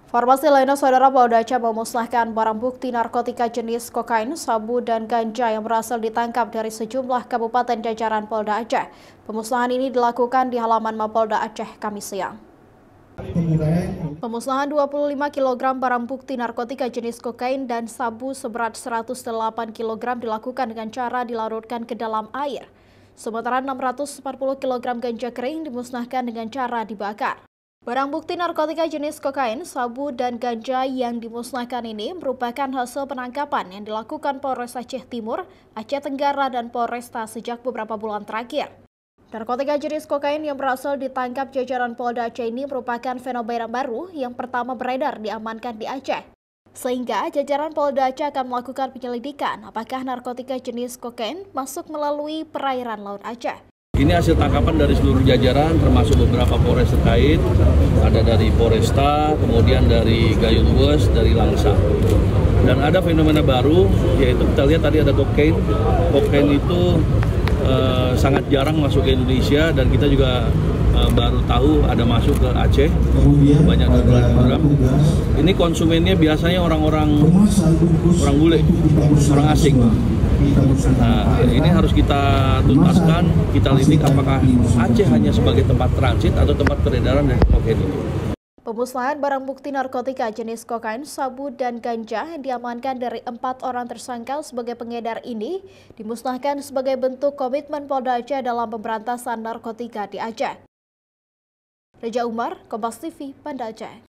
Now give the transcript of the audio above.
Informasi lainnya, Saudara, Polda Aceh memusnahkan barang bukti narkotika jenis kokain, sabu, dan ganja yang berhasil ditangkap dari sejumlah kabupaten jajaran Polda Aceh. Pemusnahan ini dilakukan di halaman Mapolda Aceh Kamis siang. Pemusnahan 25 kg barang bukti narkotika jenis kokain dan sabu seberat 108 kg dilakukan dengan cara dilarutkan ke dalam air. Sementara 640 kg ganja kering dimusnahkan dengan cara dibakar. Barang bukti narkotika jenis kokain, sabu, dan ganja yang dimusnahkan ini merupakan hasil penangkapan yang dilakukan Polres Aceh Timur, Aceh Tenggara, dan Polresta sejak beberapa bulan terakhir. Narkotika jenis kokain yang berhasil ditangkap jajaran Polda Aceh ini merupakan fenomena baru yang pertama beredar diamankan di Aceh. Sehingga jajaran Polda Aceh akan melakukan penyelidikan apakah narkotika jenis kokain masuk melalui perairan Laut Aceh. Ini hasil tangkapan dari seluruh jajaran, termasuk beberapa Polres terkait, ada dari Polresta, kemudian dari Gayung Lues, dari Langsa. Dan ada fenomena baru, yaitu kita lihat tadi ada kokain. Kokain itu sangat jarang masuk ke Indonesia, dan kita juga baru tahu ada masuk ke Aceh, banyak program. Ini konsumennya biasanya orang-orang bule, orang asing. Nah, ini harus kita tuntaskan, kita lidik apakah Aceh hanya sebagai tempat transit atau tempat peredaran dari kokain ini. Pemusnahan barang bukti narkotika jenis kokain, sabu, dan ganja yang diamankan dari 4 orang tersangka sebagai pengedar ini dimusnahkan sebagai bentuk komitmen Polda Aceh dalam pemberantasan narkotika di Aceh. Reja Umar, Kompas TV, Banda Aceh.